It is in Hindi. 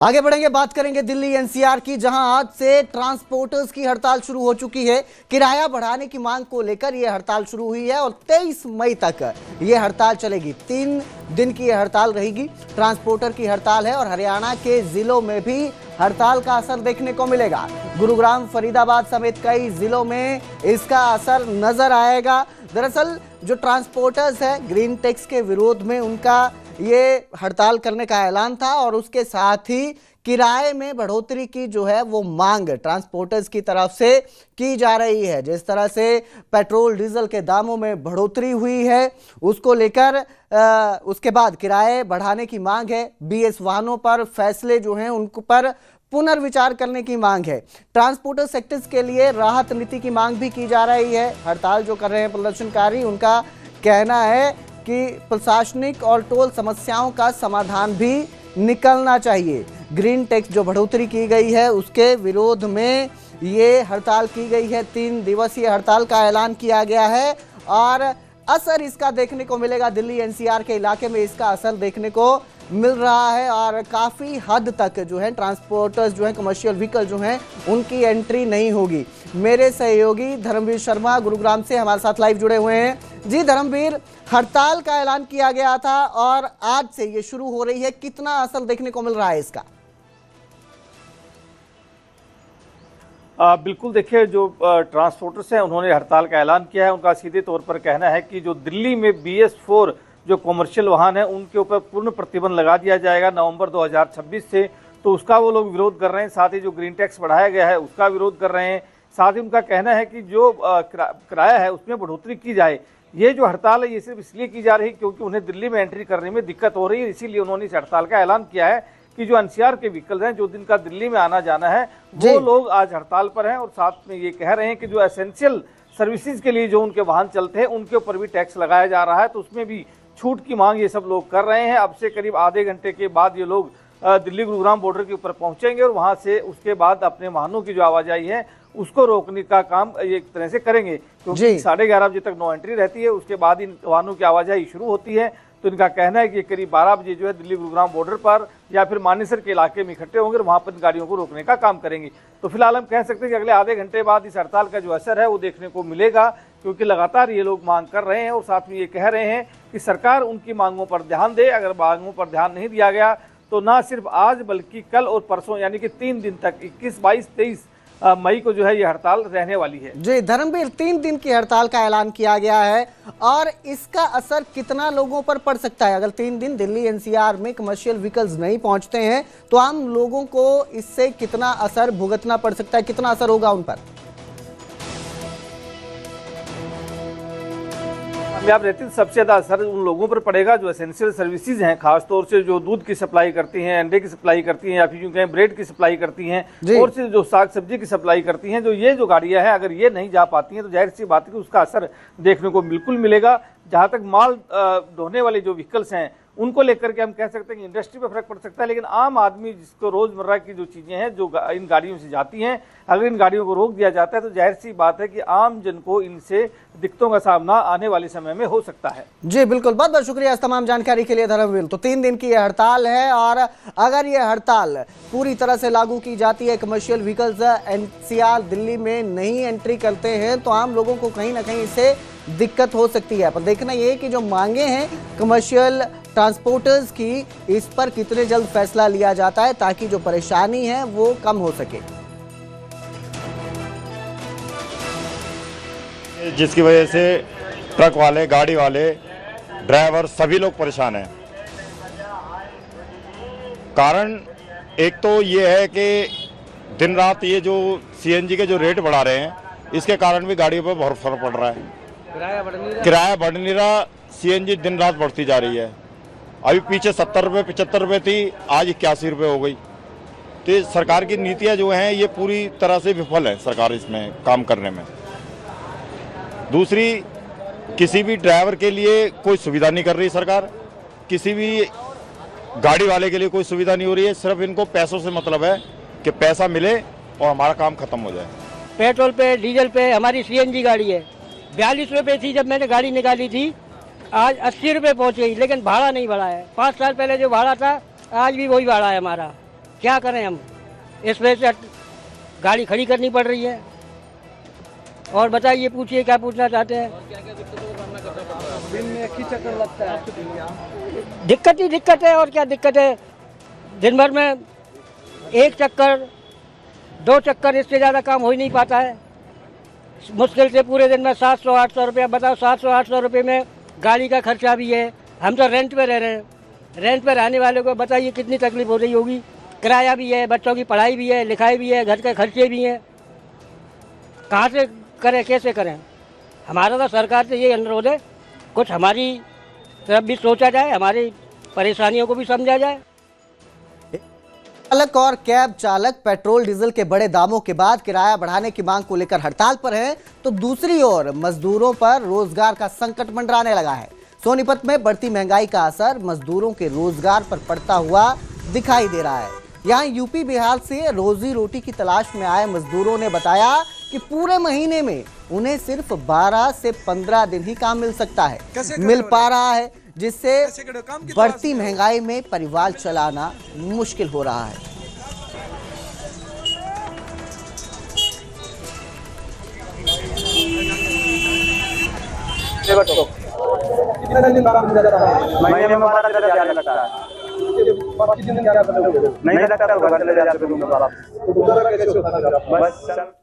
आगे बढ़ेंगे, बात करेंगे दिल्ली एनसीआर की, जहां आज से ट्रांसपोर्टर्स की हड़ताल शुरू हो चुकी है। किराया बढ़ाने की मांग को लेकर यह हड़ताल शुरू हुई है और 23 मई तक यह हड़ताल चलेगी। 3 दिन की यह हड़ताल रहेगी। ट्रांसपोर्टर की हड़ताल है और हरियाणा के जिलों में भी हड़ताल का असर देखने को मिलेगा। गुरुग्राम, फरीदाबाद समेत कई जिलों में इसका असर नजर आएगा। दरअसल जो ट्रांसपोर्टर्स है, ग्रीन टैक्स के विरोध में उनका ये हड़ताल करने का ऐलान था और उसके साथ ही किराए में बढ़ोतरी की जो है वो मांग ट्रांसपोर्टर्स की तरफ से की जा रही है। जिस तरह से पेट्रोल डीजल के दामों में बढ़ोतरी हुई है उसको लेकर उसके बाद किराए बढ़ाने की मांग है। बीएस वाहनों पर फैसले जो हैं उन पर पुनर्विचार करने की मांग है। ट्रांसपोर्टर सेक्टर्स के लिए राहत नीति की मांग भी की जा रही है। हड़ताल जो कर रहे हैं प्रदर्शनकारी, उनका कहना है कि प्रशासनिक और टोल समस्याओं का समाधान भी निकलना चाहिए। ग्रीन टैक्स जो बढ़ोतरी की गई है उसके विरोध में ये हड़ताल की गई है। 3 दिवसीय हड़ताल का ऐलान किया गया है और असर इसका देखने को मिलेगा। दिल्ली एनसीआर के इलाके में इसका असर देखने को मिल रहा है और काफ़ी हद तक जो है ट्रांसपोर्टर्स जो है, कमर्शियल व्हीकल जो हैं, उनकी एंट्री नहीं होगी। मेरे सहयोगी धर्मवीर शर्मा गुरुग्राम से हमारे साथ लाइव जुड़े हुए हैं। जी धर्मवीर, हड़ताल का ऐलान किया गया था और आज से ये शुरू हो रही है, कितना असर देखने को मिल रहा है इसका? बिल्कुल, देखिए जो ट्रांसपोर्टर्स हैं उन्होंने हड़ताल का ऐलान किया है। उनका सीधे तौर पर कहना है कि जो दिल्ली में BS4 जो कमर्शियल वाहन है उनके ऊपर पूर्ण प्रतिबंध लगा दिया जाएगा नवंबर 2026 से। तो उसका वो लोग विरोध कर रहे हैं। साथ ही जो ग्रीन टैक्स बढ़ाया गया है उसका विरोध कर रहे हैं। साथ ही उनका कहना है कि जो किराया है उसमें बढ़ोतरी की जाए। ये जो हड़ताल है ये सिर्फ इसलिए की जा रही है क्योंकि उन्हें दिल्ली में एंट्री करने में दिक्कत हो रही है, इसीलिए उन्होंने इस हड़ताल का ऐलान किया है कि जो एनसीआर के व्हीकल्स हैं, जो दिन का दिल्ली में आना जाना है, वो लोग आज हड़ताल पर हैं। और साथ में ये कह रहे हैं कि जो एसेंशियल सर्विसेज के लिए जो उनके वाहन चलते हैं उनके ऊपर भी टैक्स लगाया जा रहा है, तो उसमें भी छूट की मांग ये सब लोग कर रहे हैं। अब से करीब आधे घंटे के बाद ये लोग दिल्ली गुरुग्राम बॉर्डर के ऊपर पहुंचेंगे और वहां से उसके बाद अपने वाहनों की जो आवाजाही है उसको रोकने का काम ये एक तरह से करेंगे, क्योंकि 11:30 बजे तक नो एंट्री रहती है। उसके बाद इन वाहनों की आवाजाही शुरू होती है। तो इनका कहना है कि करीब 12 बजे जो है दिल्ली गुरुग्राम बॉर्डर पर या फिर मानेसर के इलाके में इकट्ठे होंगे और वहां पर इन गाड़ियों को रोकने का काम करेंगे। तो फिलहाल हम कह सकते हैं कि अगले आधे घंटे बाद इस हड़ताल का जो असर है वो देखने को मिलेगा, क्योंकि लगातार ये लोग मांग कर रहे हैं और साथ में ये कह रहे हैं कि सरकार उनकी मांगों पर ध्यान दे। अगर मांगों पर ध्यान नहीं दिया गया तो ना सिर्फ आज बल्कि कल और परसों यानी कि 3 दिन तक 21, 22, 23 मई को जो है ये हड़ताल रहने वाली है। जी धर्मवीर, 3 दिन की हड़ताल का ऐलान किया गया है और इसका असर कितना लोगों पर पड़ सकता है? अगर 3 दिन दिल्ली एनसीआर में कमर्शियल व्हीकल्स नहीं पहुंचते हैं तो आम लोगों को इससे कितना असर भुगतना पड़ सकता है, कितना असर होगा उन पर? कामयाब रहती है, सबसे ज्यादा असर उन लोगों पर पड़ेगा जो एसेंशियल सर्विसेज हैं, खासतौर से जो दूध की सप्लाई करती हैं, अंडे की सप्लाई करती हैं या फिर यूं कहें ब्रेड की सप्लाई करती हैं, और से जो साग सब्जी की सप्लाई करती हैं। जो गाड़ियां हैं अगर ये नहीं जा पाती हैं तो जाहिर सी बात है कि उसका असर देखने को बिल्कुल मिलेगा। जहां तक माल ढोने वाले जो व्हीकल्स हैं उनको लेकर के हम कह सकते हैं कि इंडस्ट्री पर फर्क पड़ सकता है, लेकिन आम आदमी जिसको रोजमर्रा की जो चीजें हैं जो इन गाड़ियों से जाती हैं, अगर इन गाड़ियों को रोक दिया जाता है तो जाहिर सी बात है कि आम जन को इनसे दिक्कतों का सामना आने वाले समय में हो सकता है। जी बिल्कुल, बहुत बहुत शुक्रिया इस तमाम जानकारी के लिए धर्मवीर। तो 3 दिन की यह हड़ताल है और अगर यह हड़ताल पूरी तरह से लागू की जाती है, कमर्शियल व्हीकल्स एनसीआर दिल्ली में नहीं एंट्री करते हैं तो आम लोगों को कहीं ना कहीं इससे दिक्कत हो सकती है। पर देखना यह है कि जो मांगे हैं कमर्शियल ट्रांसपोर्टर्स की, इस पर कितने जल्द फैसला लिया जाता है ताकि जो परेशानी है वो कम हो सके, जिसकी वजह से ट्रक वाले, गाड़ी वाले, ड्राइवर सभी लोग परेशान हैं। कारण एक तो ये है कि दिन रात ये जो CNG के जो रेट बढ़ा रहे हैं इसके कारण भी गाड़ियों पर बहुत फर्क पड़ रहा है। किराया बढ़ नहीं रहा, CNG दिन रात बढ़ती जा रही है। अभी पीछे 70 रुपये 75 रुपये थी, आज 81 रुपये हो गई। तो सरकार की नीतियां जो हैं ये पूरी तरह से विफल है सरकार इसमें काम करने में। दूसरी, किसी भी ड्राइवर के लिए कोई सुविधा नहीं कर रही सरकार, किसी भी गाड़ी वाले के लिए कोई सुविधा नहीं हो रही है। सिर्फ इनको पैसों से मतलब है कि पैसा मिले और हमारा काम खत्म हो जाए। पेट्रोल पे, डीजल पे हमारी CNG गाड़ी है, 42 रुपये थी जब मैंने गाड़ी निकाली थी, आज 80 रुपये पहुँच गई, लेकिन भाड़ा नहीं बढ़ा है। 5 साल पहले जो भाड़ा था आज भी वही भाड़ा है हमारा। क्या करें हम, इस वजह से गाड़ी खड़ी करनी पड़ रही है। और बताइए, पूछिए क्या पूछना चाहते हैं। दिन में एक ही चक्कर लगता है। दिक्कत ही दिक्कत है, और क्या दिक्कत है। दिन भर में एक चक्कर, 2 चक्कर, इससे ज़्यादा काम हो ही नहीं पाता है। मुश्किल से पूरे दिन में 700-800 रुपया। बताओ, 700-800 रुपये में गाड़ी का खर्चा भी है। हम तो रेंट पे रह रहे हैं। रेंट पे रहने वाले को बताइए कितनी तकलीफ हो रही होगी। किराया भी है, बच्चों की पढ़ाई भी है, लिखाई भी है, घर के खर्चे भी हैं। कहाँ से करें, कैसे करें। हमारा तो सरकार से ये अनुरोध है, कुछ हमारी तरफ भी सोचा जाए, हमारी परेशानियों को भी समझा जाए। चालक और कैब चालक पेट्रोल डीजल के बड़े दामों के बाद किराया बढ़ाने की मांग को लेकर हड़ताल पर हैं, तो दूसरी ओर मजदूरों पर रोजगार का संकट मंडराने लगा है। सोनीपत में बढ़ती महंगाई का असर मजदूरों के रोजगार पर पड़ता हुआ दिखाई दे रहा है। यहाँ यूपी बिहार से रोजी रोटी की तलाश में आए मजदूरों ने बताया कि पूरे महीने में उन्हें सिर्फ 12 से 15 दिन ही काम मिल सकता है, मिल पा रहा है, जिससे बढ़ती महंगाई में परिवार चलाना मुश्किल हो रहा है। कितने दिन काम मिल जाता है? महीने में 12,000 लगता है। बाकी दिन क्या करते हो? नहीं लगता तो घर चले जाते हैं। तो गुजारा कैसे होता है? बस